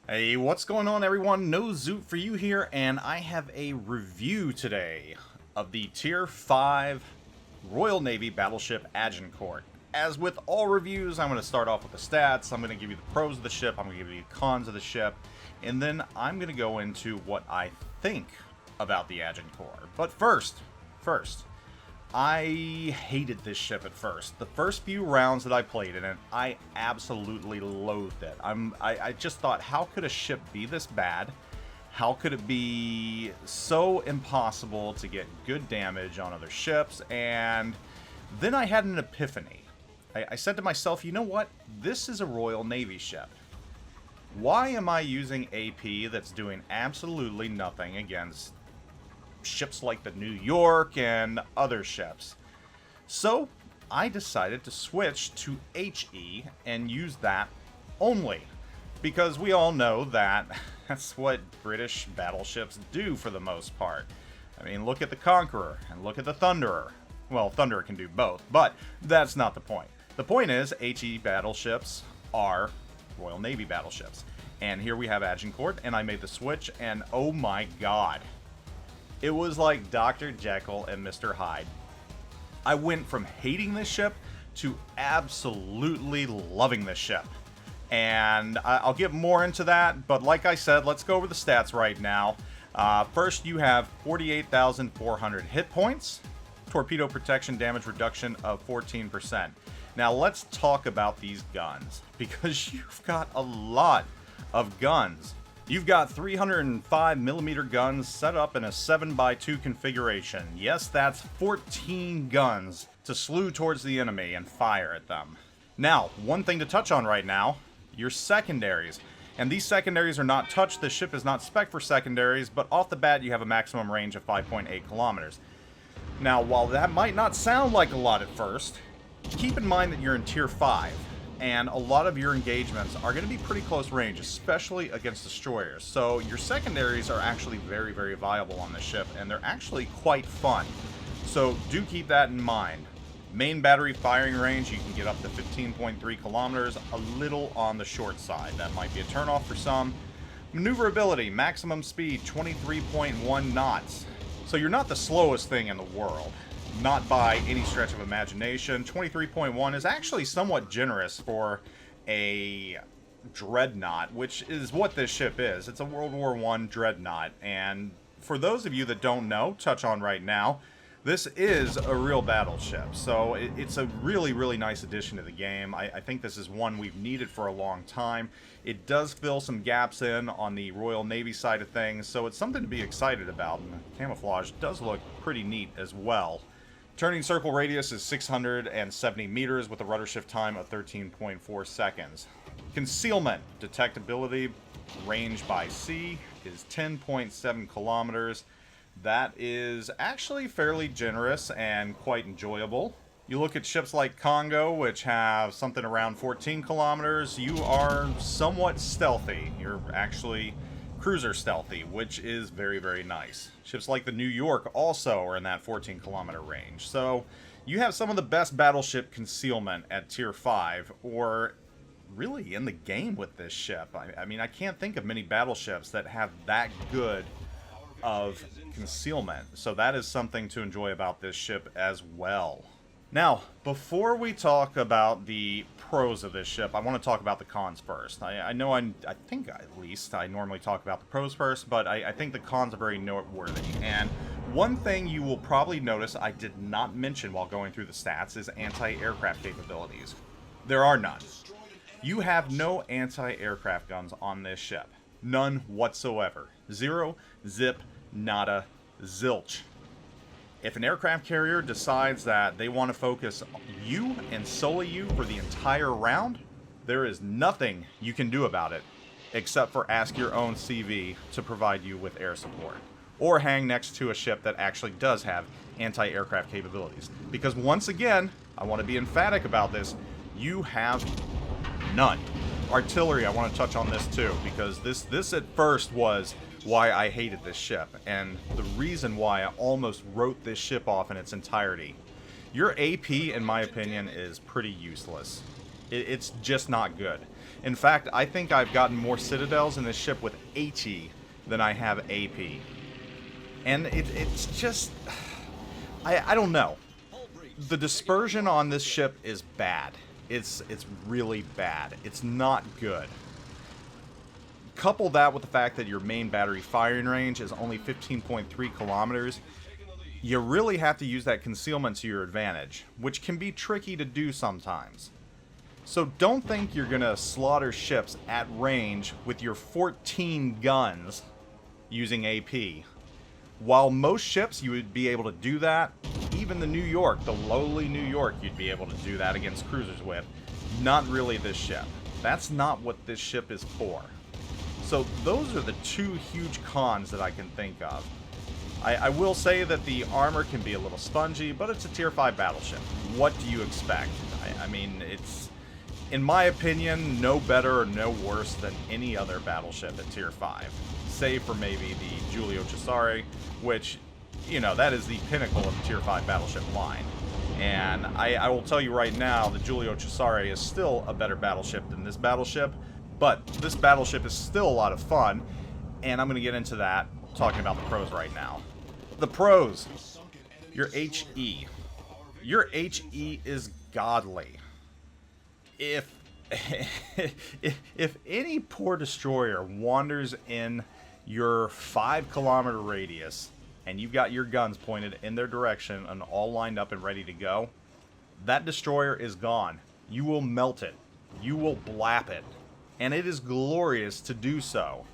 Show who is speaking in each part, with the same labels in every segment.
Speaker 1: Hey, what's going on everyone? NoZoupForYou here, and I have a review today of the Tier 5 Royal Navy Battleship Agincourt. As with all reviews, I'm going to start off with the stats, I'm going to give you the pros of the ship, I'm going to give you the cons of the ship, and then I'm going to go into what I think about the Agincourt. But first, I hated this ship at first. The first few rounds that I played in it, I absolutely loathed it. I just thought, how could a ship be this bad? How could it be so impossible to get good damage on other ships? And then I had an epiphany. I said to myself, you know what? This is a Royal Navy ship. Why am I using AP that's doing absolutely nothing against ships like the New York and other ships? So I decided to switch to HE and use that only, because we all know that that's what British battleships do for the most part. I mean, look at the Conqueror and look at the Thunderer. Well, Thunderer can do both, but that's not the point. The point is, HE battleships are Royal Navy battleships. And here we have Agincourt, and I made the switch, and oh my god. It was like Dr. Jekyll and Mr. Hyde. I went from hating this ship to absolutely loving this ship. And I'll get more into that, but like I said, let's go over the stats right now. First, you have 48,400 hit points, torpedo protection damage reduction of 14%. Now let's talk about these guns, because you've got a lot of guns. You've got 305mm guns set up in a 7x2 configuration. Yes, that's 14 guns to slew towards the enemy and fire at them. Now, one thing to touch on right now, your secondaries. And these secondaries are not touched. This ship is not spec'd for secondaries, but off the bat you have a maximum range of 5.8 kilometers. Now, while that might not sound like a lot at first, keep in mind that you're in Tier 5. And a lot of your engagements are going to be pretty close range, especially against destroyers. So your secondaries are actually very, very viable on this ship, and they're actually quite fun. So do keep that in mind. Main battery firing range, you can get up to 15.3 kilometers, a little on the short side. That might be a turnoff for some. Maneuverability, maximum speed, 23.1 knots. So you're not the slowest thing in the world. Not by any stretch of imagination. 23.1 is actually somewhat generous for a dreadnought, which is what this ship is. It's a World War I dreadnought, and for those of you that don't know, touch on right now, this is a real battleship, so it's a really, really nice addition to the game. I think this is one we've needed for a long time. It does fill some gaps in on the Royal Navy side of things, so it's something to be excited about, and the camouflage does look pretty neat as well. Turning circle radius is 670 meters with a rudder shift time of 13.4 seconds. Concealment detectability range by sea is 10.7 kilometers. That is actually fairly generous and quite enjoyable. You look at ships like Congo, which have something around 14 kilometers. You are somewhat stealthy. You're actually cruiser stealthy, which is very, very nice. Ships like the New York also are in that 14-kilometer range. So you have some of the best battleship concealment at Tier 5, or really in the game with this ship. I mean, I can't think of many battleships that have that good of concealment. So that is something to enjoy about this ship as well. Now, before we talk about the pros of this ship, I want to talk about the cons first. I know I think at least I normally talk about the pros first, but I think the cons are very noteworthy. And one thing you will probably notice I did not mention while going through the stats is anti-aircraft capabilities. There are none. You have no anti-aircraft guns on this ship. None whatsoever. Zero, zip, nada, zilch. If an aircraft carrier decides that they want to focus you and solely you for the entire round, there is nothing you can do about it except for ask your own CV to provide you with air support, or hang next to a ship that actually does have anti-aircraft capabilities. Because once again, I want to be emphatic about this, you have none. Artillery, I want to touch on this too, because this at first was why I hated this ship, and the reason why I almost wrote this ship off in its entirety. Your AP, in my opinion, is pretty useless. It's just not good. In fact, I think I've gotten more citadels in this ship with HE than I have AP. And it's just... I don't know. The dispersion on this ship is bad. It's really bad. It's not good. Couple that with the fact that your main battery firing range is only 15.3 kilometers. You really have to use that concealment to your advantage, which can be tricky to do sometimes. So don't think you're going to slaughter ships at range with your 14 guns using AP. While most ships you would be able to do that, even the New York, the lowly New York, you'd be able to do that against cruisers with. Not really this ship. That's not what this ship is for. So those are the two huge cons that I can think of. I will say that the armor can be a little spongy, but it's a tier 5 battleship. What do you expect? I mean, it's, in my opinion, no better or no worse than any other battleship at tier 5. Save for maybe the Giulio Cesare, which, you know, that is the pinnacle of the tier 5 battleship line. And I will tell you right now, the Giulio Cesare is still a better battleship than this battleship, but this battleship is still a lot of fun, and I'm going to get into that, talking about the pros right now. The pros. Your HE. Your HE is godly. If any poor destroyer wanders in your 5-kilometer radius and you've got your guns pointed in their direction and all lined up and ready to go, that destroyer is gone. You will melt it. You will blap it. And it is glorious to do so.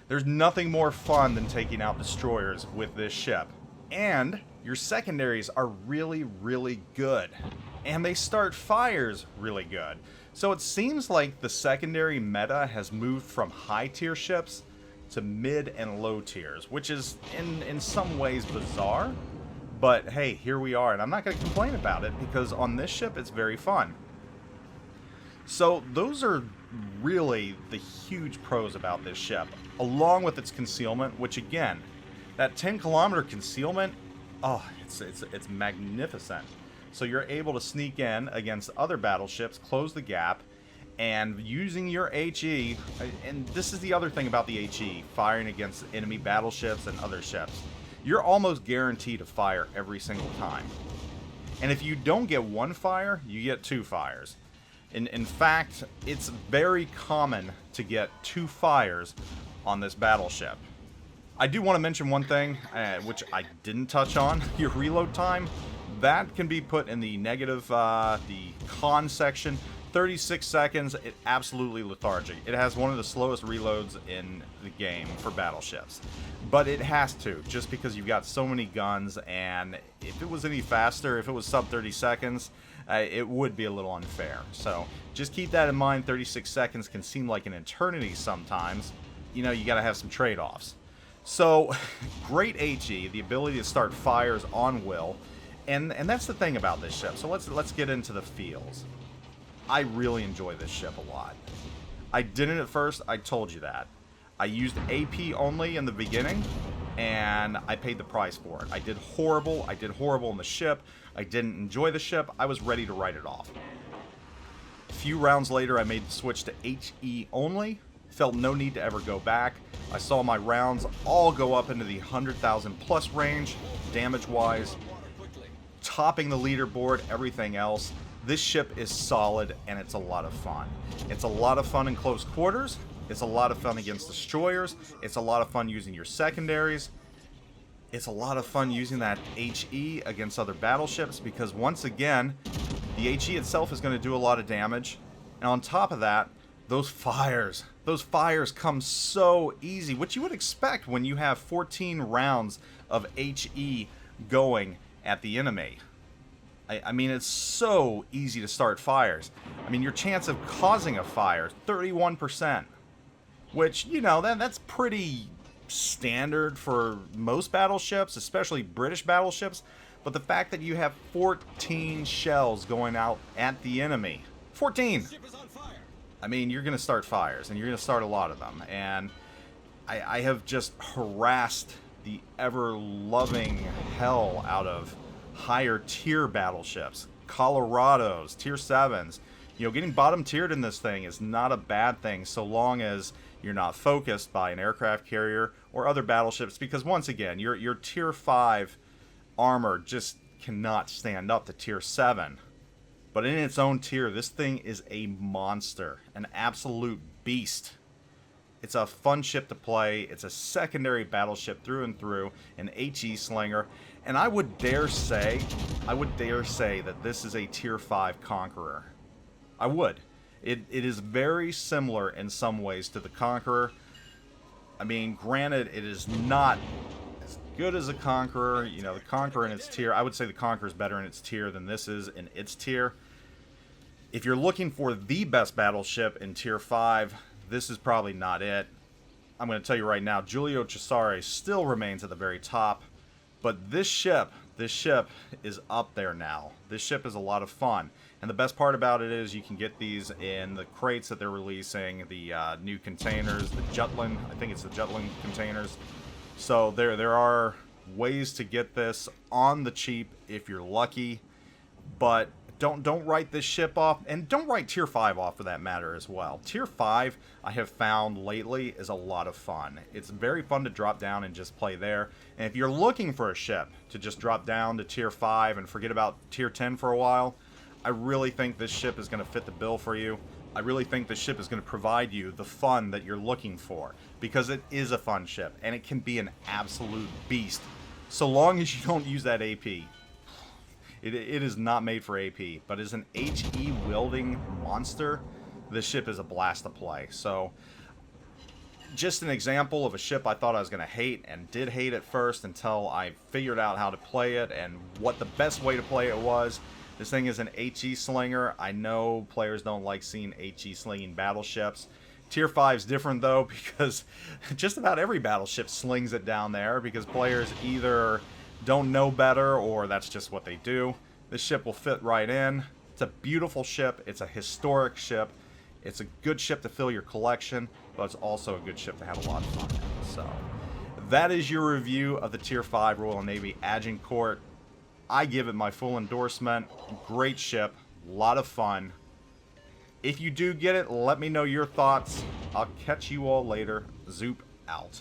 Speaker 1: There's nothing more fun than taking out destroyers with this ship. And your secondaries are really, really good. And they start fires really good. So it seems like the secondary meta has moved from high tier ships to mid and low tiers, which is in some ways bizarre. But hey, here we are, and I'm not going to complain about it because on this ship it's very fun. So those are really the huge pros about this ship, along with its concealment, which again, that 10-kilometer concealment, oh, it's magnificent. So you're able to sneak in against other battleships, close the gap, and using your HE, and this is the other thing about the HE, firing against enemy battleships and other ships, you're almost guaranteed to fire every single time. And if you don't get one fire, you get 2 fires. In fact, it's very common to get 2 fires on this battleship. I do want to mention one thing, which I didn't touch on, your reload time. That can be put in the negative, the con section. 36 seconds, it absolutely lethargic. It has one of the slowest reloads in the game for battleships. But it has to, just because you've got so many guns, and if it was any faster, if it was sub 30 seconds, it would be a little unfair. So just keep that in mind. 36 seconds can seem like an eternity sometimes. You know, you got to have some trade-offs. So great HE, the ability to start fires on will, and that's the thing about this ship. So let's get into the feels. I really enjoy this ship a lot. I didn't at first, I told you that. I used AP only in the beginning, and I paid the price for it. I did horrible in the ship. I didn't enjoy the ship. I was ready to write it off. A few rounds later, I made the switch to HE only. Felt no need to ever go back. I saw my rounds all go up into the 100,000 plus range, damage-wise, topping the leaderboard, everything else. This ship is solid, and it's a lot of fun. It's a lot of fun in close quarters. It's a lot of fun against destroyers. It's a lot of fun using your secondaries. It's a lot of fun using that HE against other battleships because, once again, the HE itself is going to do a lot of damage. And on top of that, those fires come so easy, which you would expect when you have 14 rounds of HE going at the enemy. I mean, it's so easy to start fires. I mean, your chance of causing a fire, 31%. Which, you know, that's pretty standard for most battleships, especially British battleships. But the fact that you have 14 shells going out at the enemy. 14! I mean, you're going to start fires, and you're going to start a lot of them. And I have just harassed the ever-loving hell out of higher tier battleships, Colorados, tier 7s, You know, getting bottom tiered in this thing is not a bad thing so long as you're not focused by an aircraft carrier or other battleships, because once again, your tier 5 armor just cannot stand up to tier 7. But in its own tier, this thing is a monster, an absolute beast. It's a fun ship to play. It's a secondary battleship through and through, an HE slinger, and I would dare say that this is a tier 5 Conqueror. I would. It is very similar in some ways to the Conqueror. I mean, granted, it is not as good as a Conqueror. You know, the Conqueror in its tier, I would say the Conqueror is better in its tier than this is in its tier. If you're looking for the best battleship in tier 5, this is probably not it. I'm going to tell you right now, Giulio Cesare still remains at the very top. But this ship is up there now. This ship is a lot of fun. And the best part about it is you can get these in the crates that they're releasing, the new containers, the Jutland, I think it's the Jutland containers. So there are ways to get this on the cheap if you're lucky. But don't write this ship off, and don't write tier 5 off for that matter as well. Tier 5, I have found lately, is a lot of fun. It's very fun to drop down and just play there. And if you're looking for a ship to just drop down to tier 5 and forget about tier 10 for a while, I really think this ship is going to fit the bill for you. I really think this ship is going to provide you the fun that you're looking for, because it is a fun ship, and it can be an absolute beast, so long as you don't use that AP. It is not made for AP, but as an HE wielding monster, this ship is a blast to play. So, just an example of a ship I thought I was going to hate, and did hate at first until I figured out how to play it and what the best way to play it was. This thing is an HE slinger. I know players don't like seeing HE slinging battleships. Tier 5 is different though, because just about every battleship slings it down there, because players either don't know better or that's just what they do. This ship will fit right in. It's a beautiful ship. It's a historic ship. It's a good ship to fill your collection, but it's also a good ship to have a lot of fun in. So that is your review of the Tier 5 Royal Navy Agincourt. I give it my full endorsement. Great ship. A lot of fun. If you do get it, let me know your thoughts. I'll catch you all later. Zoop out.